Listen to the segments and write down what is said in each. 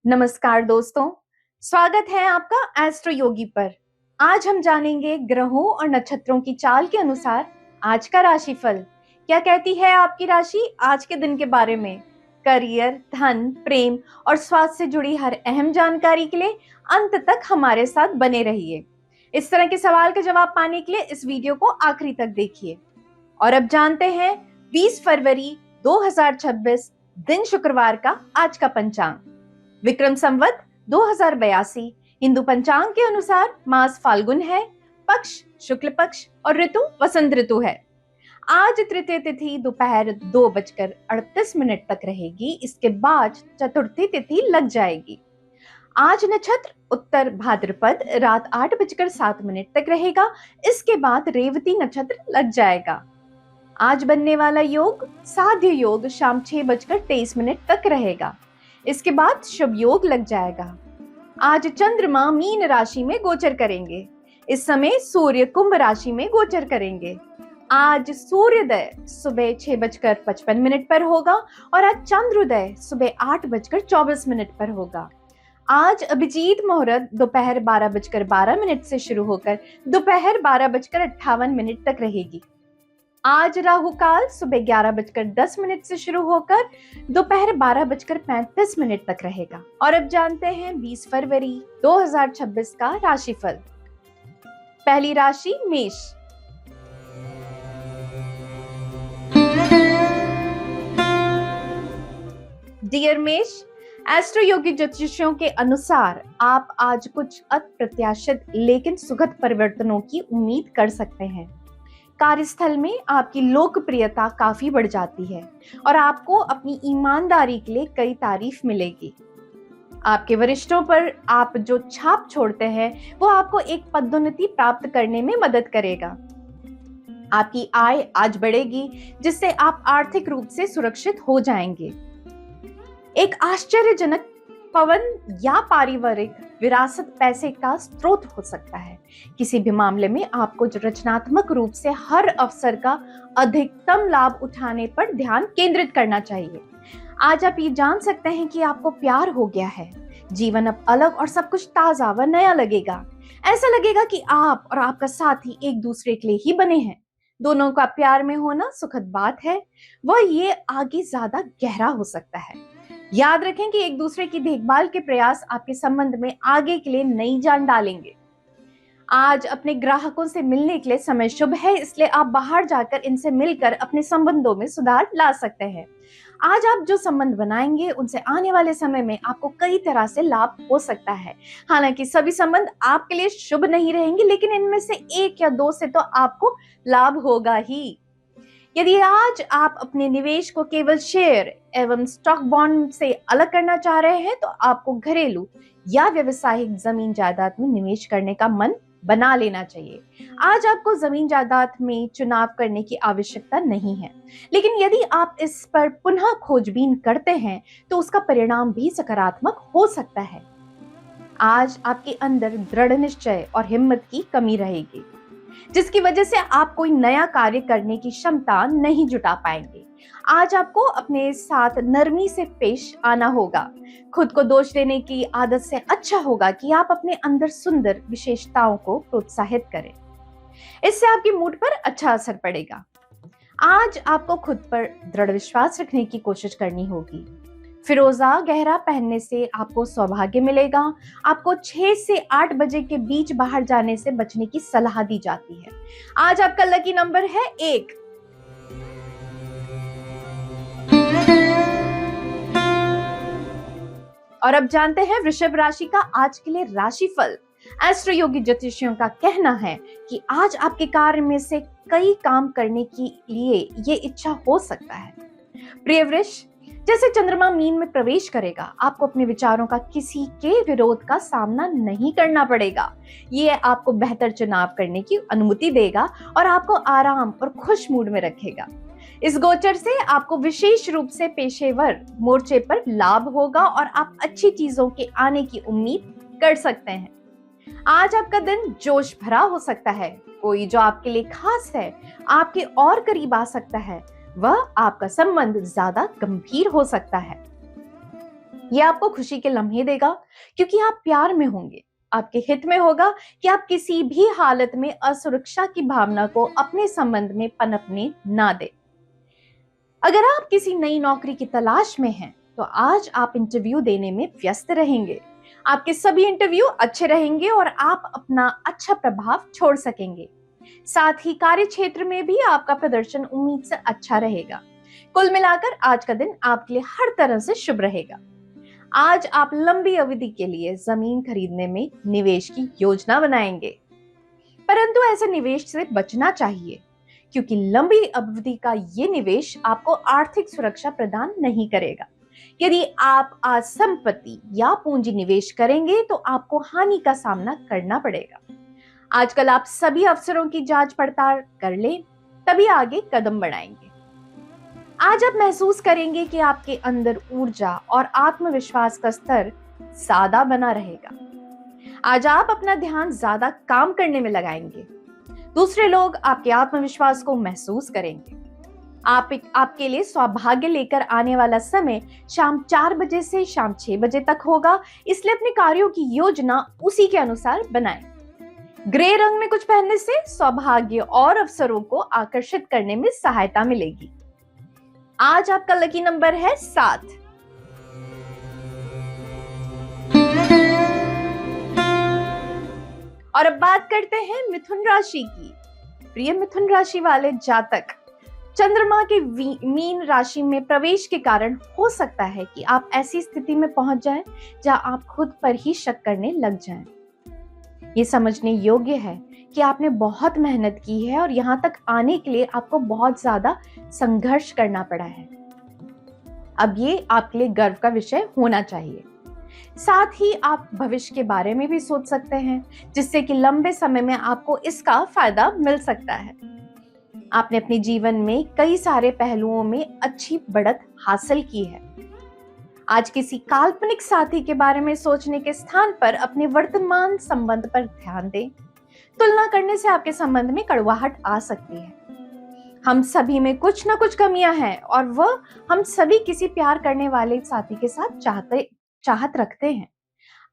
नमस्कार दोस्तों, स्वागत है आपका एस्ट्रो योगी पर। आज हम जानेंगे ग्रहों और नक्षत्रों की चाल के अनुसार आज का राशिफल। क्या कहती है आपकी राशि आज के दिन के बारे में। करियर, धन, प्रेम और स्वास्थ्य से जुड़ी हर अहम जानकारी के लिए अंत तक हमारे साथ बने रहिए। इस तरह के सवाल का जवाब पाने के लिए इस वीडियो को आखिरी तक देखिए। और अब जानते हैं 20 फरवरी 2026 दिन शुक्रवार का आज का पंचांग। विक्रम संवत 2082 हिंदू पंचांग के अनुसार मास फाल्गुन है, पक्ष शुक्ल पक्ष और ऋतु वसंत ऋतु है। आज तृतीय तिथि दोपहर 2:38 तक रहेगी। इसके बाद चतुर्थी तिथि लग जाएगी। आज नक्षत्र उत्तर भाद्रपद रात 8:07 तक रहेगा। इसके बाद रेवती नक्षत्र लग जाएगा। आज बनने वाला योग साध्य योग शाम 6:23 तक रहेगा। इसके बाद शुभ योग लग जाएगा। आज चंद्रमा मीन राशि में गोचर करेंगे। इस समय सूर्य कुंभ राशि में गोचर करेंगे। आज सूर्योदय सुबह 6:55 पर होगा और आज चंद्रोदय सुबह 8:24 पर होगा। आज अभिजीत मुहूर्त दोपहर 12:12 से शुरू होकर दोपहर 12:58 तक रहेगी। आज राहु काल सुबह 11:10 से शुरू होकर दोपहर 12:35 तक रहेगा। और अब जानते हैं 20 फरवरी 2026 का राशिफल। पहली राशि मेष। डियर मेष, एस्ट्रो योगी ज्योतिषियों के अनुसार आप आज कुछ अप्रत्याशित लेकिन सुखद परिवर्तनों की उम्मीद कर सकते हैं। कार्यस्थल में आपकी लोकप्रियता काफी बढ़ जाती है और आपको अपनी ईमानदारी के लिए कई तारीफ मिलेगी। आपके वरिष्ठों पर आप जो छाप छोड़ते हैं वो आपको एक पदोन्नति प्राप्त करने में मदद करेगा। आपकी आय आज बढ़ेगी जिससे आप आर्थिक रूप से सुरक्षित हो जाएंगे। एक आश्चर्यजनक पवन या पारिवारिक विरासत पैसे का स्रोत हो सकता है। किसी भी मामले में आपको रचनात्मक रूप से हर अवसर का अधिकतम लाभ उठाने पर ध्यान केंद्रित करना चाहिए। आज आप ये जान सकते हैं कि आपको प्यार हो गया है। जीवन अब अलग और सब कुछ ताजा व नया लगेगा। ऐसा लगेगा कि आप और आपका साथी एक दूसरे के लिए ही बने हैं। दोनों का प्यार में होना सुखद बात है। वह ये आगे ज्यादा गहरा हो सकता है। याद रखें कि एक दूसरे की देखभाल के प्रयास आपके संबंध में आगे के लिए नई जान डालेंगे। आज अपने ग्राहकों से मिलने के लिए समय शुभ है, इसलिए आप बाहर जाकर इनसे मिलकर अपने संबंधों में सुधार ला सकते हैं। आज आप जो संबंध बनाएंगे उनसे आने वाले समय में आपको कई तरह से लाभ हो सकता है। हालांकि सभी संबंध आपके लिए शुभ नहीं रहेंगे, लेकिन इनमें से एक या दो से तो आपको लाभ होगा ही। यदि आज आप अपने निवेश को केवल शेयर एवं स्टॉक बॉन्ड से अलग करना चाह रहे हैं तो आपको घरेलू या व्यवसायिक जमीन जायदाद में निवेश करने का मन बना लेना चाहिए। आज आपको जमीन जायदाद में चुनाव करने की आवश्यकता नहीं है, लेकिन यदि आप इस पर पुनः खोजबीन करते हैं तो उसका परिणाम भी सकारात्मक हो सकता है। आज आपके अंदर दृढ़ निश्चय और हिम्मत की कमी रहेगी, जिसकी वजह से आप कोई नया कार्य करने की क्षमता नहीं जुटा पाएंगे। आज आपको अपने साथ नरमी से पेश आना होगा। खुद को दोष देने की आदत से अच्छा होगा कि आप अपने अंदर सुंदर विशेषताओं को प्रोत्साहित करें। इससे आपके मूड पर अच्छा असर पड़ेगा। आज आपको खुद पर दृढ़ विश्वास रखने की कोशिश करनी होगी। फिरोजा गहरा पहनने से आपको सौभाग्य मिलेगा। आपको 6 से 8 बजे के बीच बाहर जाने से बचने की सलाह दी जाती है। आज आपका लकी नंबर है 1। और अब जानते हैं वृषभ राशि का आज के लिए राशिफल। एस्ट्रो योगी ज्योतिषियों का कहना है कि आज आपके कार्य में से कई काम करने के लिए ये इच्छा हो सकता है। प्रिय वृष, जैसे चंद्रमा मीन में प्रवेश करेगा, आपको अपने विचारों का किसी के विरोध का सामना नहीं करना पड़ेगा। ये आपको बेहतर चुनाव करने की अनुमति देगा और आपको आराम और खुश मूड में रखेगा। इस गोचर से आपको विशेष रूप से पेशेवर मोर्चे पर लाभ होगा और आप अच्छी चीजों के आने की उम्मीद कर सकते हैं। आज आपका दिन जोश भरा हो सकता है। कोई जो आपके लिए खास है आपके और करीब आ सकता है। वह आपका संबंध ज्यादा गंभीर हो सकता है। ये आपको खुशी के लम्हे देगा क्योंकि आप प्यार में होंगे। आपके हित में होगा कि आप किसी भी हालत में असुरक्षा की भावना को अपने संबंध में पनपने ना दें। अगर आप किसी नई नौकरी की तलाश में हैं, तो आज आप इंटरव्यू देने में व्यस्त रहेंगे। आपके सभी इंटरव्यू अच्छे रहेंगे और आप अपना अच्छा प्रभाव छोड़ सकेंगे। साथ ही कार्य क्षेत्र में भी आपका प्रदर्शन उम्मीद से अच्छा रहेगा। कुल मिलाकर आज का दिन आपके लिए हर तरह से शुभ रहेगा। आज आप लंबी अवधि के लिए जमीन खरीदने में निवेश की योजना बनाएंगे, परंतु ऐसे निवेश से बचना चाहिए क्योंकि लंबी अवधि का ये निवेश आपको आर्थिक सुरक्षा प्रदान नहीं करेगा। यदि आप आज संपत्ति या पूंजी निवेश करेंगे तो आपको हानि का सामना करना पड़ेगा। आजकल आप सभी अवसरों की जांच पड़ताल कर लें, तभी आगे कदम बढ़ाएंगे। आज आप महसूस करेंगे कि आपके अंदर ऊर्जा और आत्मविश्वास का स्तर ज्यादा बना रहेगा। आज आप अपना ध्यान ज्यादा काम करने में लगाएंगे। दूसरे लोग आपके आत्मविश्वास को महसूस करेंगे। आपके लिए सौभाग्य लेकर आने वाला समय शाम 4 बजे से शाम 6 बजे तक होगा, इसलिए अपने कार्यों की योजना उसी के अनुसार बनाएं। ग्रे रंग में कुछ पहनने से सौभाग्य और अवसरों को आकर्षित करने में सहायता मिलेगी। आज आपका लकी नंबर है 7। और अब बात करते हैं मिथुन राशि की। प्रिय मिथुन राशि वाले जातक, चंद्रमा के मीन राशि में प्रवेश के कारण हो सकता है कि आप ऐसी स्थिति में पहुंच जाएं जहां आप खुद पर ही शक करने लग जाएं। ये समझने योग्य है कि आपने बहुत मेहनत की है और यहाँ तक आने के लिए आपको बहुत ज्यादा संघर्ष करना पड़ा है। अब ये आपके लिए गर्व का विषय होना चाहिए। साथ ही आप भविष्य के बारे में भी सोच सकते हैं, जिससे कि लंबे समय में आपको इसका फायदा मिल सकता है। आपने अपने जीवन में कई सारे पहलुओं में अच्छी बढ़त हासिल की है। आज किसी काल्पनिक साथी के बारे में सोचने के स्थान पर अपने वर्तमान संबंध पर ध्यान दें। तुलना करने से आपके संबंध में कड़वाहट आ सकती है। हम सभी में कुछ ना कुछ कमियां हैं और वह हम सभी किसी प्यार करने वाले साथी के साथ चाहत रखते हैं।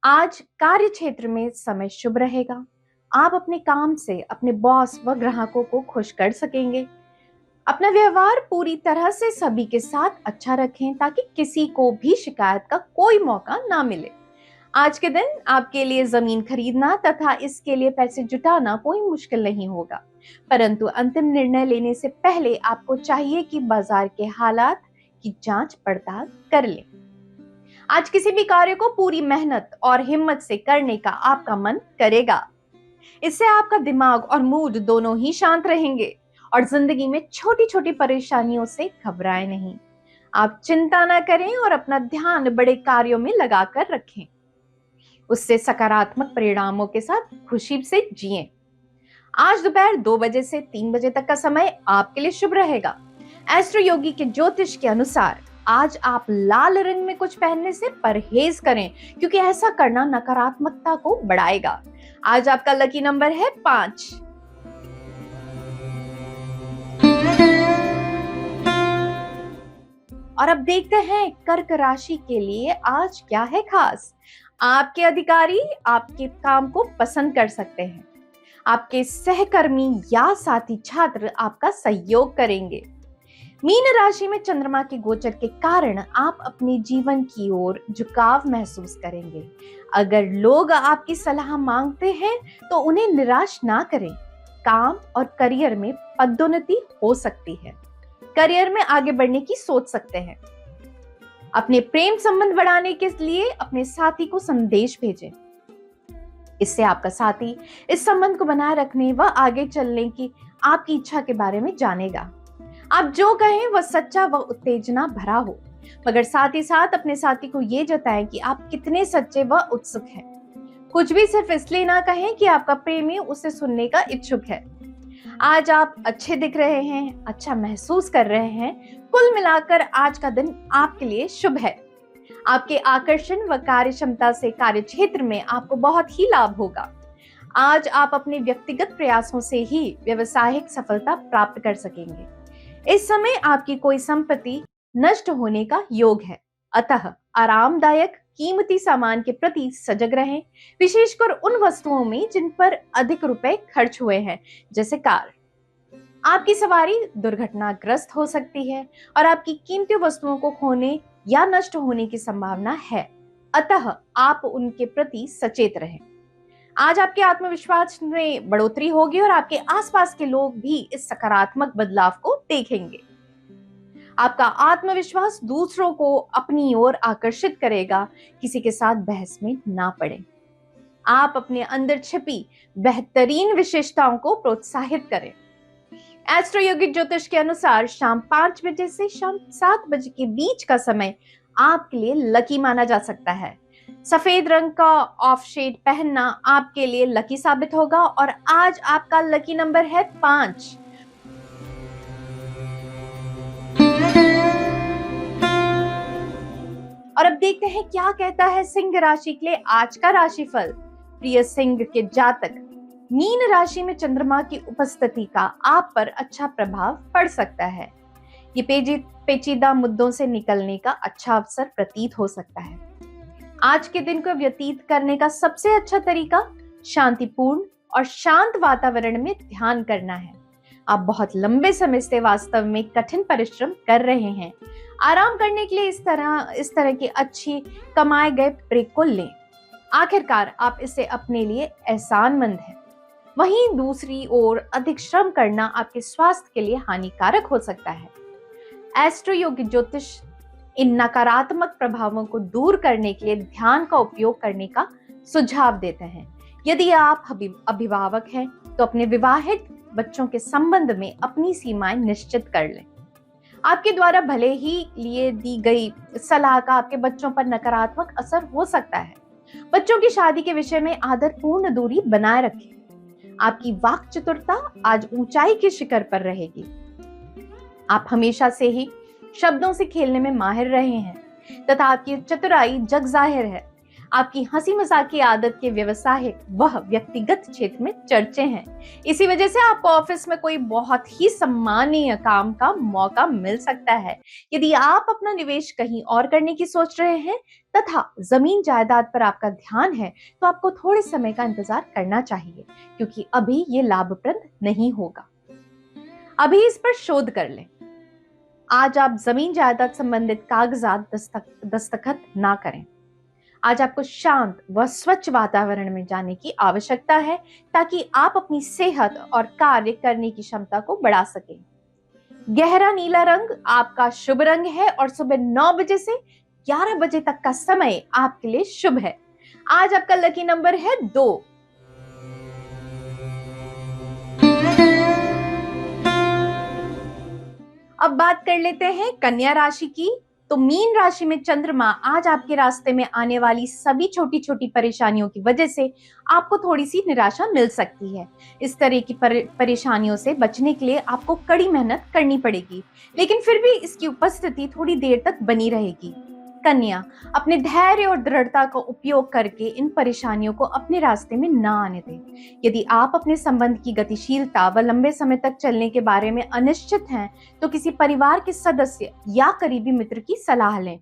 आज कार्य क्षेत्र में समय शुभ रहेगा। आप अपने काम से अपने बॉस व ग्राहकों को खुश कर सकेंगे। अपना व्यवहार पूरी तरह से सभी के साथ अच्छा रखें ताकि किसी को भी शिकायत का कोई मौका ना मिले। आज के दिन आपके लिए जमीन खरीदना तथा इसके लिए पैसे जुटाना कोई मुश्किल नहीं होगा, परंतु अंतिम निर्णय लेने से पहले आपको चाहिए कि बाजार के हालात की जांच पड़ताल कर लें। आज किसी भी कार्य को पूरी मेहनत और हिम्मत से करने का आपका मन करेगा। इससे आपका दिमाग और मूड दोनों ही शांत रहेंगे और जिंदगी में छोटी छोटी परेशानियों से घबराएं नहीं। आप चिंता ना करें और अपना ध्यान बड़े कार्यों में लगाकर रखें। उससे सकारात्मक परिणामों के साथ खुशी से जिएं। आज दोपहर 2 बजे से 3 बजे तक का समय आपके लिए शुभ रहेगा। एस्ट्रो योगी के ज्योतिष के अनुसार आज आप लाल रंग में कुछ पहनने से परहेज करें, क्योंकि ऐसा करना नकारात्मकता को बढ़ाएगा। आज आपका लकी नंबर है 5। और अब देखते हैं कर्क राशि के लिए आज क्या है खास। आपके अधिकारी आपके काम को पसंद कर सकते हैं। आपके सहकर्मी या साथी छात्र आपका सहयोग करेंगे। मीन राशि में चंद्रमा के गोचर के कारण आप अपने जीवन की ओर झुकाव महसूस करेंगे। अगर लोग आपकी सलाह मांगते हैं तो उन्हें निराश ना करें। काम और करियर में पदोन्नति हो सकती है। करियर में आगे बढ़ने की सोच सकते हैं। अपने प्रेम संबंध बढ़ाने के लिए अपने साथी को संदेश भेजें। इससे आपका साथी इस संबंध को बनाए रखने व आगे चलने की आपकी इच्छा के बारे में जानेगा। आप जो कहें वह सच्चा व उत्तेजना भरा हो, मगर साथ ही साथ अपने साथी को ये जताएं कि आप कितने सच्चे व उत्सुक हैं। कुछ भी सिर्फ इसलिए ना कहें कि आपका प्रेमी उसे सुनने का इच्छुक है। आज आप अच्छे दिख रहे हैं, अच्छा महसूस कर रहे हैं। कुल मिलाकर आज का दिन आपके लिए शुभ है। आपके आकर्षण व कार्य क्षमता से कार्य क्षेत्र में आपको बहुत ही लाभ होगा। आज आप अपने व्यक्तिगत प्रयासों से ही व्यवसायिक सफलता प्राप्त कर सकेंगे। इस समय आपकी कोई संपत्ति नष्ट होने का योग है, अतः आरामदायक कीमती सामान के प्रति सजग रहें, विशेषकर उन वस्तुओं में जिन पर अधिक रुपए खर्च हुए हैं, जैसे कार। आपकी सवारी दुर्घटनाग्रस्त हो सकती है और आपकी कीमती वस्तुओं को खोने या नष्ट होने की संभावना है, अतः आप उनके प्रति सचेत रहें। आज आपके आत्मविश्वास में बढ़ोतरी होगी और आपके आसपास के लोग भी इस सकारात्मक बदलाव को देखेंगे। आपका आत्मविश्वास दूसरों को अपनी ओर आकर्षित करेगा, किसी के साथ बहस में ना पड़े। आप अपने अंदर छिपी बेहतरीन विशेषताओं को प्रोत्साहित करें। एस्ट्रो योगिक ज्योतिष के अनुसार शाम 5 बजे से शाम 7 बजे के बीच का समय आपके लिए लकी माना जा सकता है। सफेद रंग का ऑफ शेड पहनना आपके लिए लकी साबित होगा और आज आपका लकी नंबर है 5। और अब देखते हैं क्या कहता है सिंह राशि के लिए आज का राशिफल। प्रिय सिंह के जातक, मीन राशि में चंद्रमा की उपस्थिति का आप पर अच्छा प्रभाव पड़ सकता है। ये पेचीदा मुद्दों से निकलने का अच्छा अवसर प्रतीत हो सकता है। आज के दिन को व्यतीत करने का सबसे अच्छा तरीका शांतिपूर्ण और शांत वातावरण में ध्यान करना है। आप बहुत लंबे समय से वास्तव में कठिन परिश्रम कर रहे हैं। आराम करने के लिए इस तरह के अच्छी कमाए गए ब्रेक को लें। आखिरकार आप इसे अपने लिए एहसानमंद हैं। वहीं दूसरी ओर अधिक श्रम करना आपके स्वास्थ्य के लिए हानिकारक हो सकता है। एस्ट्रो योगिक ज्योतिष इन नकारात्मक प्रभावों को दूर करने के लिए ध्यान का उपयोग करने का सुझाव देते हैं। यदि आप अभिभावक हैं तो अपने विवाहित बच्चों के संबंध में अपनी सीमाएं निश्चित कर लें। आपके द्वारा भले ही लिए दी गई सलाह का आपके बच्चों पर नकारात्मक असर हो सकता है। बच्चों की शादी के विषय में आदरपूर्ण दूरी बनाए रखें। आपकी वाक चतुरता आज ऊंचाई के शिखर पर रहेगी। आप हमेशा से ही शब्दों से खेलने में माहिर रहे हैं तथा आपकी चतुराई जग जाहिर है। आपकी हंसी मजाक की आदत के व्यवसायिक वह व्यक्तिगत क्षेत्र में चर्चे हैं। इसी वजह से आपको ऑफिस में कोई बहुत ही सम्मानीय काम का मौका मिल सकता है। यदि आप अपना निवेश कहीं और करने की सोच रहे हैं तथा जमीन जायदाद पर आपका ध्यान है तो आपको थोड़े समय का इंतजार करना चाहिए, क्योंकि अभी ये लाभप्रद नहीं होगा। अभी इस पर शोध कर लें। आज आप जमीन जायदाद संबंधित कागजात दस्तखत ना करें। आज आपको शांत व स्वच्छ वातावरण में जाने की आवश्यकता है ताकि आप अपनी सेहत और कार्य करने की क्षमता को बढ़ा सकें। गहरा नीला रंग आपका शुभ रंग है और सुबह 9 बजे से 11 बजे तक का समय आपके लिए शुभ है। आज आपका लकी नंबर है 2। अब बात कर लेते हैं कन्या राशि की। तो मीन राशि में चंद्रमा आज आपके रास्ते में आने वाली सभी छोटी छोटी परेशानियों की वजह से आपको थोड़ी सी निराशा मिल सकती है। इस तरह की परेशानियों से बचने के लिए आपको कड़ी मेहनत करनी पड़ेगी, लेकिन फिर भी इसकी उपस्थिति थोड़ी देर तक बनी रहेगी। कन्या, अपने धैर्य और दृढ़ता का उपयोग करके इन परेशानियों को अपने रास्ते में ना आने दें। यदि आप अपने संबंध की गतिशीलता व लंबे समय तक चलने के बारे में अनिश्चित हैं, तो किसी परिवार के सदस्य या करीबी मित्र की सलाह लें।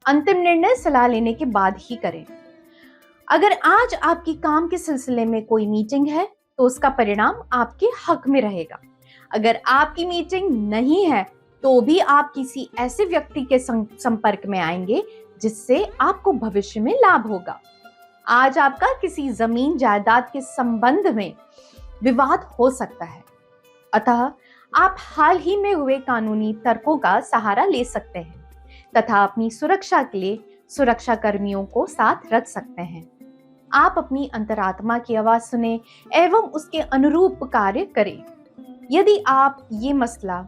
अंतिम निर्णय सलाह लेने के बाद ही करें। अगर आज आपकी काम के सिलसिले में कोई मीटिंग है तो उसका परिणाम आपके हक में रहेगा। अगर आपकी मीटिंग नहीं है तो भी आप किसी ऐसे व्यक्ति के संपर्क में आएंगे जिससे आपको भविष्य में लाभ होगा। आज आपका किसी जमीन जायदाद के संबंध में विवाद हो सकता है, अतः आप हाल ही में हुए कानूनी तर्कों का सहारा ले सकते हैं तथा अपनी सुरक्षा के लिए सुरक्षा कर्मियों को साथ रख सकते हैं। आप अपनी अंतरात्मा की आवाज सुने एवं उसके अनुरूप कार्य करें। यदि आप ये मसला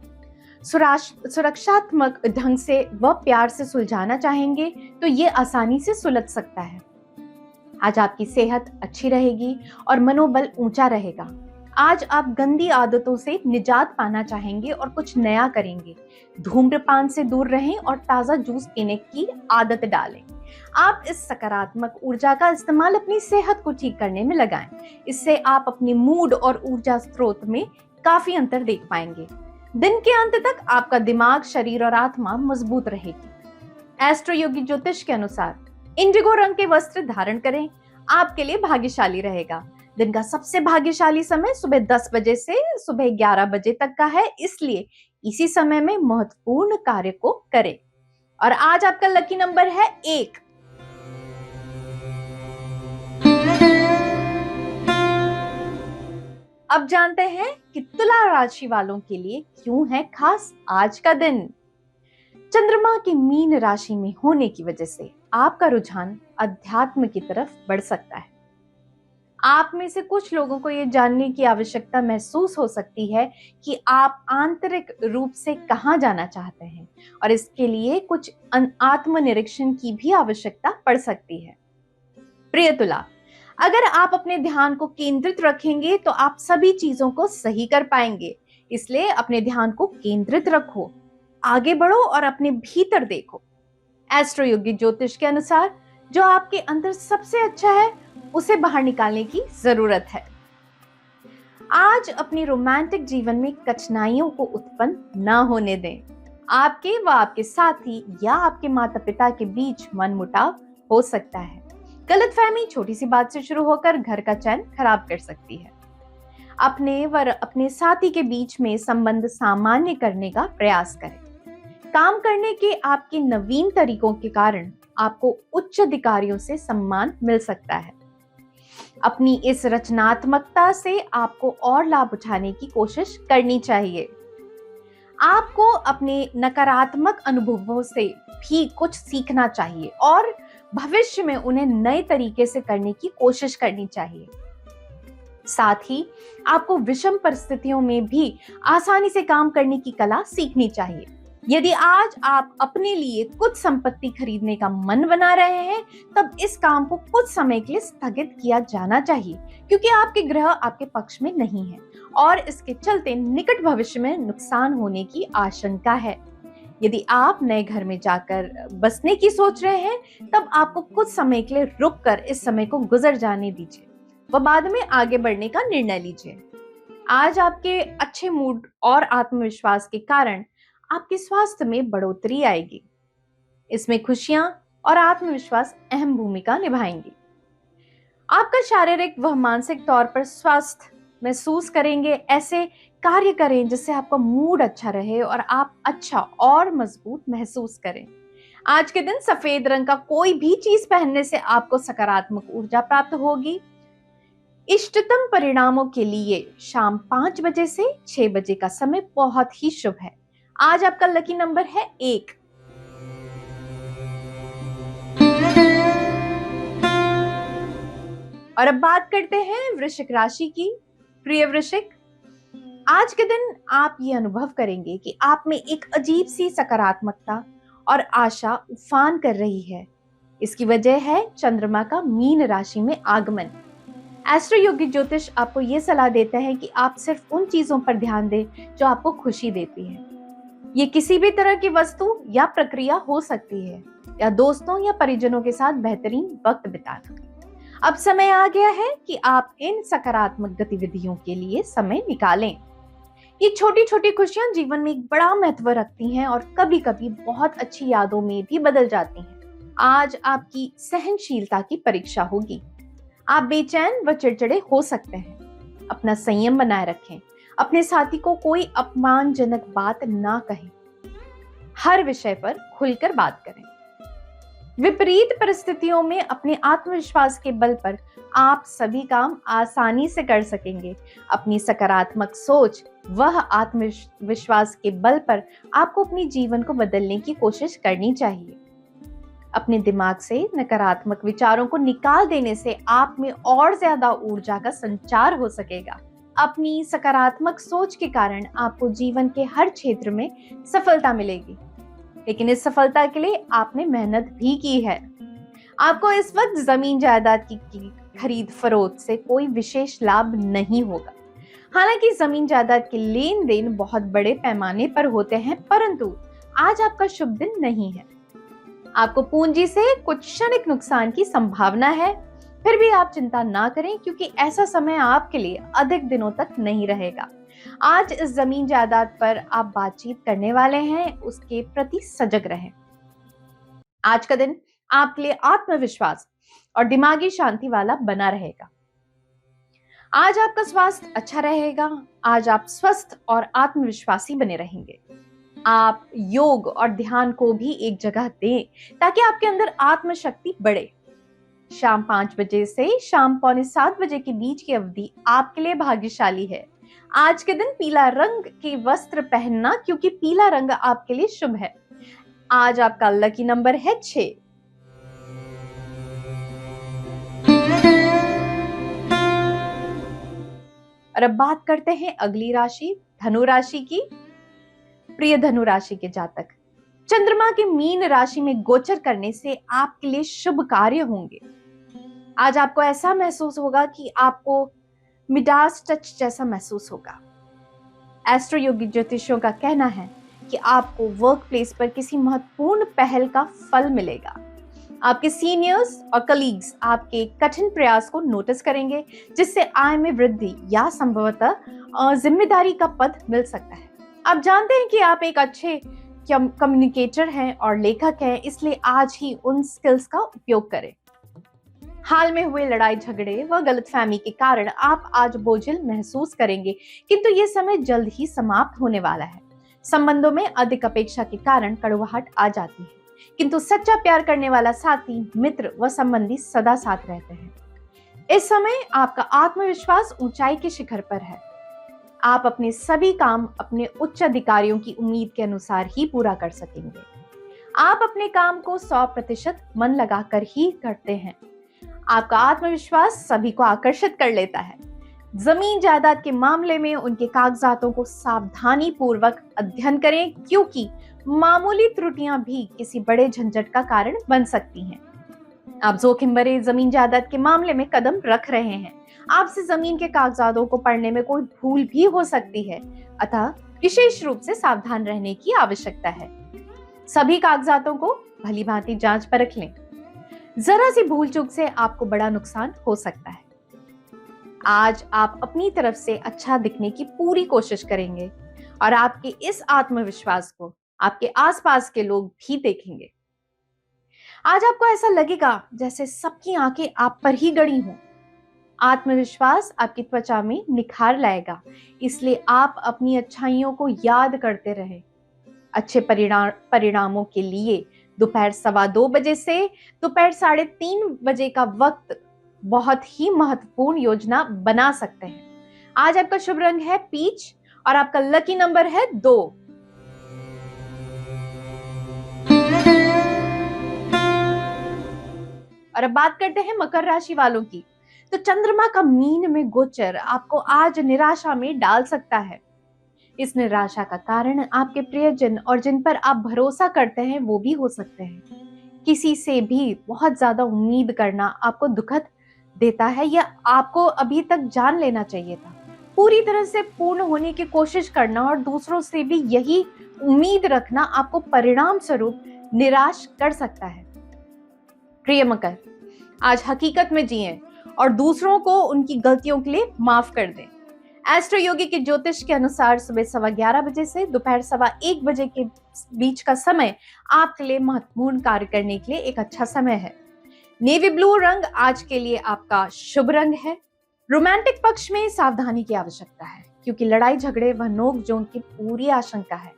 सुरक्षात्मक ढंग से व प्यार से सुलझाना चाहेंगे तो ये आसानी से सुलझ सकता है। आज आपकी सेहत अच्छी रहेगी और मनोबल ऊंचा रहेगा। आज आप गंदी आदतों से निजात पाना चाहेंगे और कुछ नया करेंगे। धूम्रपान से दूर रहें और ताजा जूस पीने की आदत डालें। आप इस सकारात्मक ऊर्जा का इस्तेमाल अपनी सेहत को ठीक करने में लगाएं। इससे आप अपने मूड और ऊर्जा स्रोत में काफी अंतर देख पाएंगे। दिन के अंत तक आपका दिमाग, शरीर और आत्मा मजबूत रहेगी। एस्ट्रो योगी ज्योतिष के अनुसार इंडिगो रंग के वस्त्र धारण करें, आपके लिए भाग्यशाली रहेगा। दिन का सबसे भाग्यशाली समय सुबह 10 बजे से सुबह 11 बजे तक का है, इसलिए इसी समय में महत्वपूर्ण कार्य को करें। और आज आपका लकी नंबर है 1। अब जानते हैं कि तुला राशि वालों के लिए क्यों है खास आज का दिन। चंद्रमा की मीन राशि में होने की वजह से आपका रुझान अध्यात्म की तरफ बढ़ सकता है। आप में से कुछ लोगों को यह जानने की आवश्यकता महसूस हो सकती है कि आप आंतरिक रूप से कहां जाना चाहते हैं और इसके लिए कुछ आत्मनिरीक्षण की भी आवश्यकता पड़ सकती है। प्रिय तुला, अगर आप अपने ध्यान को केंद्रित रखेंगे तो आप सभी चीजों को सही कर पाएंगे। इसलिए अपने ध्यान को केंद्रित रखो, आगे बढ़ो और अपने भीतर देखो। एस्ट्रो योगी ज्योतिष के अनुसार जो आपके अंदर सबसे अच्छा है उसे बाहर निकालने की जरूरत है। आज अपने रोमांटिक जीवन में कठिनाइयों को उत्पन्न न होने दें। आपके व आपके साथी या आपके माता पिता के बीच मनमुटाव हो सकता है। गलतफहमी छोटी सी बात से शुरू होकर घर का चैन खराब कर सकती है। अपने व अपने साथी के बीच में संबंध सामान्य करने का प्रयास करें। काम करने के आपके नवीन तरीकों के कारण आपको उच्च अधिकारियों से सम्मान मिल सकता है। अपनी इस रचनात्मकता से आपको और लाभ उठाने की कोशिश करनी चाहिए। आपको अपने नकारात्मक अनुभवों से भी कुछ सीखना चाहिए और भविष्य में उन्हें नए तरीके से करने की कोशिश करनी चाहिए। साथ ही आपको विषम परिस्थितियों में भी आसानी से काम करने की कला सीखनी चाहिए। यदि आज आप अपने लिए कुछ संपत्ति खरीदने का मन बना रहे हैं, तब इस काम को कुछ समय के लिए स्थगित किया जाना चाहिए, क्योंकि आपके ग्रह आपके पक्ष में नहीं है और इसके चलते निकट भविष्य में नुकसान होने की आशंका है। यदि आप नए घर में जाकर बसने की सोच रहे हैं, तब आपको कुछ समय के लिए रुककर इस समय को गुजर जाने दीजिए व बाद में आगे बढ़ने का निर्णय लीजिए। आज आपके अच्छे मूड और आत्मविश्वास के कारण आपके स्वास्थ्य में बढ़ोतरी आएगी। इसमें खुशियां और आत्मविश्वास अहम भूमिका निभाएंगी। आपका शारीरिक व मानसिक तौर पर स्वस्थ महसूस करेंगे। ऐसे कार्य करें जिससे आपका मूड अच्छा रहे और आप अच्छा और मजबूत महसूस करें। आज के दिन सफेद रंग का कोई भी चीज पहनने से आपको सकारात्मक ऊर्जा प्राप्त होगी। इष्टतम परिणामों के लिए शाम 5 बजे से 6 बजे का समय बहुत ही शुभ है। आज आपका लकी नंबर है 1। और अब बात करते हैं वृश्चिक राशि की। प्रिय वृश्चिक, आज के दिन आप ये अनुभव करेंगे कि आप में एक अजीब सी सकारात्मकता और आशा उफान कर रही है। इसकी वजह है चंद्रमा का मीन राशि में आगमन। एस्ट्रो योगी ज्योतिष आपको ये सलाह देता है कि आप सिर्फ उन चीजों पर ध्यान दें जो आपको खुशी देती है। ये किसी भी तरह की वस्तु या प्रक्रिया हो सकती है या दोस्तों या परिजनों के साथ बेहतरीन वक्त बिताना। अब समय आ गया है कि आप इन सकारात्मक गतिविधियों के लिए समय निकालें। ये छोटी छोटी खुशियां जीवन में एक बड़ा महत्व रखती हैं और कभी कभी बहुत अच्छी यादों में भी बदल जाती हैं। आज आपकी सहनशीलता की परीक्षा होगी। आप बेचैन व चिड़चिड़े हो सकते हैं। अपना संयम बनाए रखें। अपने साथी को कोई अपमानजनक बात ना कहें। हर विषय पर खुलकर बात करें। विपरीत परिस्थितियों में अपने आत्मविश्वास के बल पर आप सभी काम आसानी से कर सकेंगे। अपनी सकारात्मक सोच वह आत्मविश्वास के बल पर आपको अपने जीवन को बदलने की कोशिश करनी चाहिए। अपने दिमाग से नकारात्मक विचारों को निकाल देने से आप में और ज्यादा ऊर्जा का संचार हो सकेगा। अपनी सकारात्मक सोच के कारण आपको जीवन के हर क्षेत्र में सफलता मिलेगी, लेकिन इस सफलता के लिए आपने मेहनत भी की है। आपको इस वक्त जमीन जायदाद की खरीद फरोख्त से कोई विशेष लाभ नहीं होगा। हालांकि जमीन जायदाद के लेन देन बहुत बड़े पैमाने पर होते हैं, परंतु आज आपका शुभ दिन नहीं है। आपको पूंजी से कुछ क्षणिक नुकसान की संभावना है, फिर भी आप चिंता ना करें, क्योंकि ऐसा समय आपके लिए अधिक दिनों तक नहीं रहेगा। आज इस जमीन जायदाद पर आप बातचीत करने वाले हैं, उसके प्रति सजग रहें। आज का दिन आपके लिए आत्मविश्वास और दिमागी शांति वाला बना रहेगा। आज आपका स्वास्थ्य अच्छा रहेगा। आज आप स्वस्थ और आत्मविश्वासी बने रहेंगे। आप योग और ध्यान को भी एक जगह दें ताकि आपके अंदर आत्मशक्ति बढ़े। शाम 5 बजे से शाम पौने 7 बजे के बीच की अवधि आपके लिए भाग्यशाली है। आज के दिन पीला रंग के वस्त्र पहनना, क्योंकि पीला रंग आपके लिए शुभ है। आज आपका लकी नंबर है 6। और अब बात करते हैं अगली राशि धनु राशि की। प्रिय धनु राशि के जातक, चंद्रमा के मीन राशि में गोचर करने से आपके लिए शुभ कार्य होंगे। आज आपको ऐसा महसूस होगा कि आपको मिडास टच जैसा महसूस होगा। एस्ट्रो योगी ज्योतिषियों का कहना है कि आपको वर्क प्लेस पर किसी महत्वपूर्ण पहल का फल मिलेगा। आपके सीनियर्स और कलीग्स आपके कठिन प्रयास को नोटिस करेंगे, जिससे आय में वृद्धि या संभवतः जिम्मेदारी का पद मिल सकता है। आप जानते हैं कि आप एक अच्छे कम्युनिकेटर हैं और लेखक हैं, इसलिए आज ही उन स्किल्स का उपयोग करें। हाल में हुए लड़ाई झगड़े व गलतफहमी के कारण आप आज बोझिल महसूस करेंगे, किंतु ये समय जल्द ही समाप्त होने वाला है। संबंधों में अधिक अपेक्षा के कारण कड़वाहट आ जाती है, किंतु सच्चा प्यार करने वाला साथी, मित्र व संबंधी सदा साथ रहते हैं। इस समय आपका आत्मविश्वास ऊंचाई के शिखर पर है। आप अपने सभी काम अपने उच्च अधिकारियों की उम्मीद के अनुसार ही पूरा कर सकेंगे। आप अपने काम को 100% मन लगाकर ही करते हैं। आपका आत्मविश्वास सभी को आकर्षित कर लेता है। जमीन जायदाद के मामले में उनके कागजातों को सावधानी पूर्वक अध्ययन करें, क्योंकि मामूली त्रुटियां भी किसी बड़े झंझट का कारण बन सकती हैं। आप जोखिम भरे जमीन जायदाद के मामले में कदम रख रहे हैं। आपसे जमीन के कागजातों को पढ़ने में कोई भूल भी हो सकती है, अतः विशेष रूप से सावधान रहने की आवश्यकता है। सभी कागजातों को भली भांति जांच परख लें। जरा सी भूल चूक से आपको बड़ा नुकसान हो सकता है। आज आप अपनी तरफ से अच्छा दिखने की पूरी कोशिश करेंगे और आपके इस आत्मविश्वास को आपके आसपास के लोग भी देखेंगे। आज आपको ऐसा लगेगा जैसे सबकी आंखें आप पर ही गड़ी हों। आत्मविश्वास आपकी त्वचा में निखार लाएगा, इसलिए आप अपनी अच्छाइयों को याद करते रहें। अच्छे परिणामों के लिए दोपहर 2:15 बजे से दोपहर 3:30 बजे का वक्त बहुत ही महत्वपूर्ण योजना बना सकते हैं। आज आपका शुभ रंग है पीच और आपका लकी नंबर है 2। और अब बात करते हैं मकर राशि वालों की। तो चंद्रमा का मीन में गोचर आपको आज निराशा में डाल सकता है। इस निराशा का कारण आपके प्रियजन और जिन पर आप भरोसा करते हैं वो भी हो सकते हैं। किसी से भी बहुत ज्यादा उम्मीद करना आपको दुखद देता है, या आपको अभी तक जान लेना चाहिए था। पूरी तरह से पूर्ण होने की कोशिश करना और दूसरों से भी यही उम्मीद रखना आपको परिणाम स्वरूप निराश कर सकता है। प्रिय मकर, आज हकीकत में जिएं और दूसरों को उनकी गलतियों के लिए माफ कर दें। एस्ट्रो योगी के ज्योतिष के अनुसार सुबह 11:15 बजे से दोपहर 1:15 बजे के बीच का समय आपके लिए महत्वपूर्ण कार्य करने के लिए एक अच्छा समय है। नेवी ब्लू रंग आज के लिए आपका शुभ रंग है। रोमांटिक पक्ष में सावधानी की आवश्यकता है, क्योंकि लड़ाई झगड़े व नोक-झोंक की पूरी आशंका है।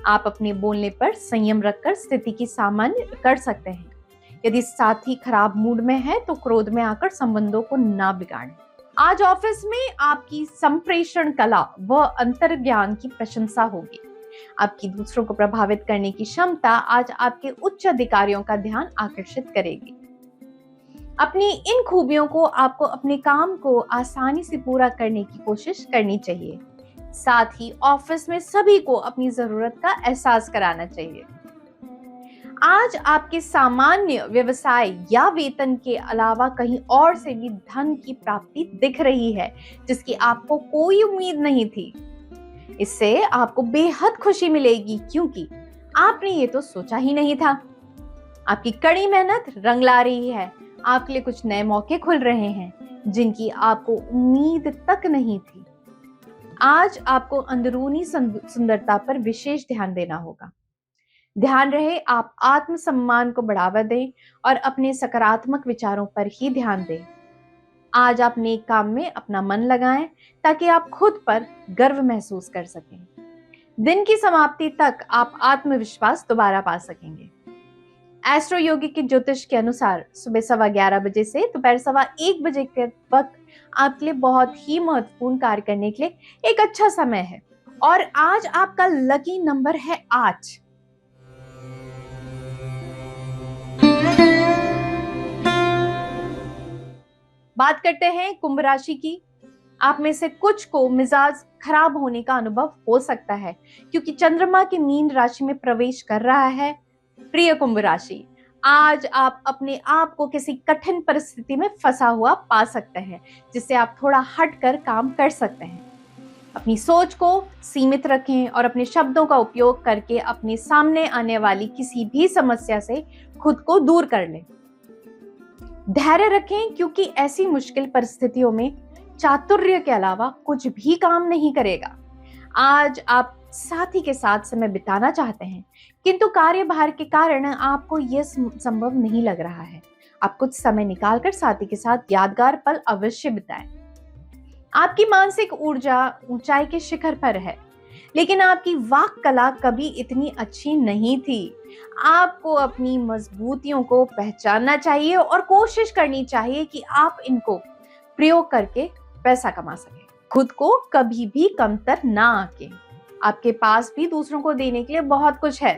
आप अपने बोलने पर संयम रखकर स्थिति की सामान्य कर सकते हैं। यदि साथी खराब मूड में है तो क्रोध में आकर संबंधों को ना बिगाड़ें। आज ऑफिस में आपकी संप्रेषण कला व अंतर्ज्ञान की प्रशंसा होगी। आपकी दूसरों को प्रभावित करने की क्षमता आज आपके उच्च अधिकारियों का ध्यान आकर्षित करेगी। अपनी इन खूबियों को आपको अपने काम को आसानी से पूरा करने की कोशिश करनी चाहिए। साथ ही ऑफिस में सभी को अपनी जरूरत का एहसास कराना चाहिए। आज आपके सामान्य व्यवसाय या वेतन के अलावा कहीं और से भी धन की प्राप्ति दिख रही है, जिसकी आपको कोई उम्मीद नहीं थी। इससे आपको बेहद खुशी मिलेगी, क्योंकि आपने ये तो सोचा ही नहीं था। आपकी कड़ी मेहनत रंग ला रही है। आपके लिए कुछ नए मौके खुल रहे हैं, जिनकी आपको उम्मीद तक नहीं थी। आज आपको अंदरूनी सुंदरता पर विशेष ध्यान देना होगा। ध्यान रहे आप आत्मसम्मान को बढ़ावा दें और अपने सकारात्मक विचारों पर ही ध्यान दें। आज आप नेक काम में अपना मन लगाएं ताकि आप खुद पर गर्व महसूस कर सकें। दिन की समाप्ति तक आप आत्मविश्वास दोबारा पा सकेंगे। एस्ट्रो योगी की ज्योतिष के अनुसार सुबह 11:15 बजे से दोपहर 1:15 बजे के वक्त आपके लिए बहुत ही महत्वपूर्ण कार्य करने के लिए एक अच्छा समय है। और आज आपका लकी नंबर है 8। बात करते हैं कुंभ राशि की। आप में से कुछ को मिजाज खराब होने का अनुभव हो सकता है क्योंकि चंद्रमा के मीन राशि में प्रवेश कर रहा है। प्रिय कुंभ राशि, आज आप अपने आप को किसी कठिन परिस्थिति में फंसा हुआ पा सकते हैं जिससे आप थोड़ा हटकर काम कर सकते हैं। अपनी सोच को सीमित रखें और अपने शब्दों का उपयोग करके अपने सामने आने वाली किसी भी समस्या से खुद को दूर कर लें। धैर्य रखें क्योंकि ऐसी मुश्किल परिस्थितियों में चातुर्य के अलावा कुछ भी काम नहीं करेगा। आज आप साथी के साथ समय बिताना चाहते हैं किंतु कार्यभार के कारण आपको यह संभव नहीं लग रहा है। आप कुछ समय निकालकर साथी के साथ यादगार पल अवश्य बिताएं। आपकी मानसिक ऊर्जा ऊंचाई के शिखर पर है, लेकिन आपकी वाक कला कभी इतनी अच्छी नहीं थी। आपको अपनी मजबूतियों को पहचानना चाहिए और कोशिश करनी चाहिए कि आप इनको प्रयोग करके पैसा कमा सकें। खुद को कभी भी कमतर ना आंकें। आपके पास भी दूसरों को देने के लिए बहुत कुछ है।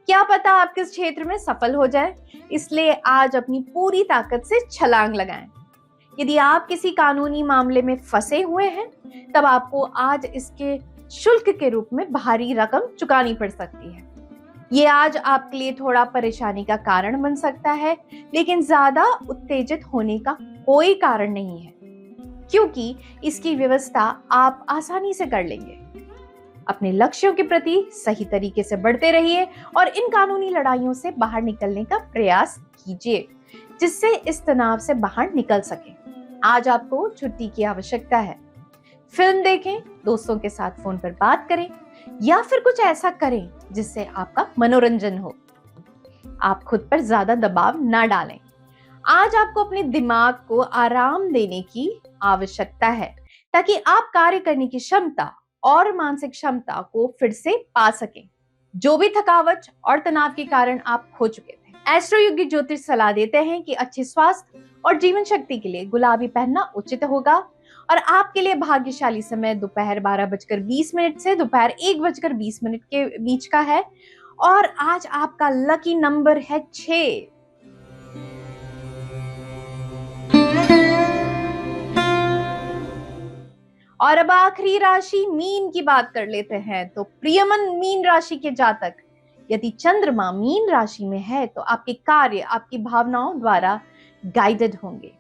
क्या पता आप किस क्षेत्र में सफल हो जाए, इसलिए आज अपनी पूरी ताकत से छलांग लगाएं। यदि आप किसी कानूनी मामले में फंसे हुए हैं तब आपको आज इसके शुल्क के रूप में भारी रकम चुकानी पड़ सकती है। ये आज आपके लिए थोड़ा परेशानी का कारण बन सकता है, लेकिन ज्यादा उत्तेजित होने का कोई कारण नहीं है क्योंकि इसकी व्यवस्था आप आसानी से कर लेंगे। अपने लक्ष्यों के प्रति सही तरीके से बढ़ते रहिए और इन कानूनी लड़ाइयों से बाहर निकलने का प्रयास कीजिए जिससे इस तनाव से बाहर निकल सके। आज आपको छुट्टी की आवश्यकता है। फिल्म देखें, दोस्तों के साथ फोन पर बात करें या फिर कुछ ऐसा करें जिससे आपका मनोरंजन हो। आप खुद पर ज्यादा दबाव ना डालें। आज आपको अपने दिमाग को आराम देने की आवश्यकता है ताकि आप कार्य करने की क्षमता और मानसिक क्षमता को फिर से पा सकें, जो भी थकावट और तनाव के कारण आप खो चुके थे। एस्ट्रो योगी ज्योतिष सलाह देते हैं कि अच्छे स्वास्थ्य और जीवन शक्ति के लिए गुलाबी पहनना उचित होगा और आपके लिए भाग्यशाली समय दोपहर 12:20 से दोपहर 1:20 के बीच का है। और आज आपका लकी नंबर है 6। और अब आखिरी राशि मीन की बात कर लेते हैं। तो प्रियमन मीन राशि के जातक, यदि चंद्रमा मीन राशि में है तो आपके कार्य आपकी भावनाओं द्वारा गाइडेड होंगे।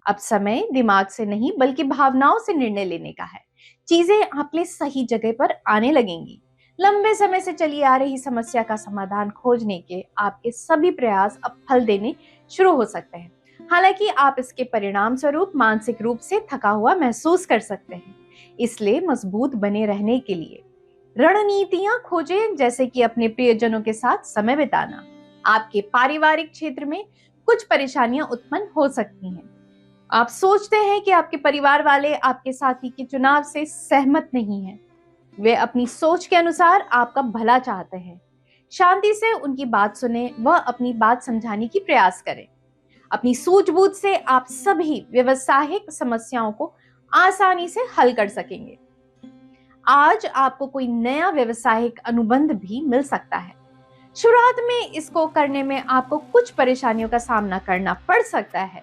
अब समय दिमाग से नहीं बल्कि भावनाओं से निर्णय लेने का है। चीजें आपके सही जगह पर आने लगेंगी। लंबे समय से चली आ रही समस्या का समाधान खोजने के आपके सभी प्रयास अब फल देने शुरू हो सकते हैं। हालांकि आप इसके परिणाम स्वरूप मानसिक रूप से थका हुआ महसूस कर सकते हैं। इसलिए मजबूत बने रहने के लिए रणनीतियां खोजें, जैसे कि अपने प्रियजनों के साथ समय बिताना। आपके पारिवारिक क्षेत्र में कुछ परेशानियां उत्पन्न हो सकती हैं। आप सोचते हैं कि आपके परिवार वाले आपके साथी के चुनाव से सहमत नहीं हैं। वे अपनी सोच के अनुसार आपका भला चाहते हैं। शांति से उनकी बात सुने व अपनी बात समझाने की प्रयास करें। अपनी सूझबूझ से आप सभी व्यवसायिक समस्याओं को आसानी से हल कर सकेंगे। आज आपको कोई नया व्यवसायिक अनुबंध भी मिल सकता है। शुरुआत में इसको करने में आपको कुछ परेशानियों का सामना करना पड़ सकता है,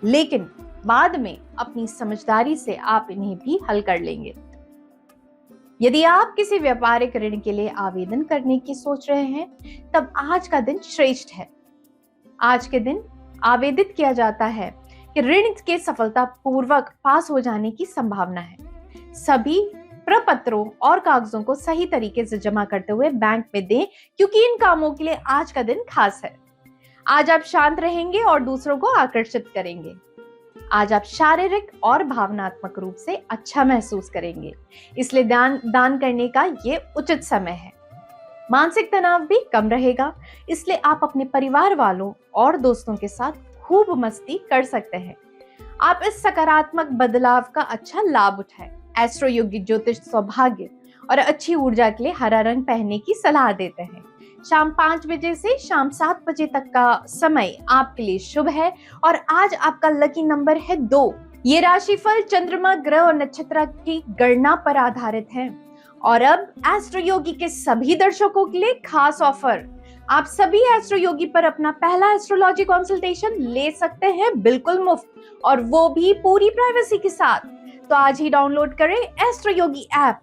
लेकिन बाद में अपनी समझदारी से आप इन्हें भी हल कर लेंगे। यदि आप किसी व्यापारिक ऋण के लिए आवेदन करने की सोच रहे हैं, तब आज का दिन श्रेष्ठ है। आज के दिन आवेदित किया जाता है कि ऋण के सफलतापूर्वक पास हो जाने की संभावना है। सभी प्रपत्रों और कागजों को सही तरीके से जमा करते हुए बैंक में दें, क्योंकि इन कामों के लिए आज का दिन खास है। आज आप शांत रहेंगे और दूसरों को आकर्षित करेंगे। आज आप शारीरिक और भावनात्मक रूप से अच्छा महसूस करेंगे, इसलिए दान करने का ये उचित समय है। मानसिक तनाव भी कम रहेगा, इसलिए आप अपने परिवार वालों और दोस्तों के साथ खूब मस्ती कर सकते हैं। आप इस सकारात्मक बदलाव का अच्छा लाभ उठाएं। एस्ट्रो योगी ज्योतिष सौभाग्य और अच्छी ऊर्जा के लिए हरा रंग पहनने की सलाह देते हैं। शाम 5 बजे से शाम 7 बजे तक का समय आपके लिए शुभ है और आज आपका लकी नंबर है 2। ये राशिफल चंद्रमा, ग्रह और नक्षत्र की गणना पर आधारित है। और अब एस्ट्रो योगी के सभी दर्शकों के लिए खास ऑफर। आप सभी एस्ट्रो योगी पर अपना पहला एस्ट्रोलॉजी कंसल्टेशन ले सकते हैं बिल्कुल मुफ्त, और वो भी पूरी प्राइवेसी के साथ। तो आज ही डाउनलोड करें एस्ट्रो योगी ऐप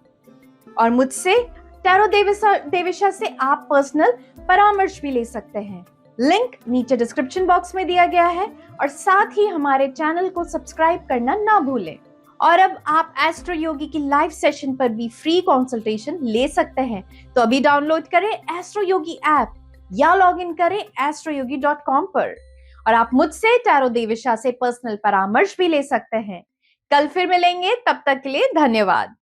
और मुझसे टैरो देविशा से आप पर्सनल परामर्श भी ले सकते हैं। लिंक नीचे डिस्क्रिप्शन बॉक्स में दिया गया है और साथ ही हमारे चैनल को सब्सक्राइब करना ना भूलें। और अब आप एस्ट्रो योगी की लाइव सेशन पर भी फ्री कंसल्टेशन ले सकते हैं। तो अभी डाउनलोड करें एस्ट्रो योगी ऐप या लॉग इन करें astroyogi.com पर और आप मुझसे टैरो देविशा से पर्सनल परामर्श भी ले सकते हैं। कल फिर मिलेंगे, तब तक के लिए धन्यवाद।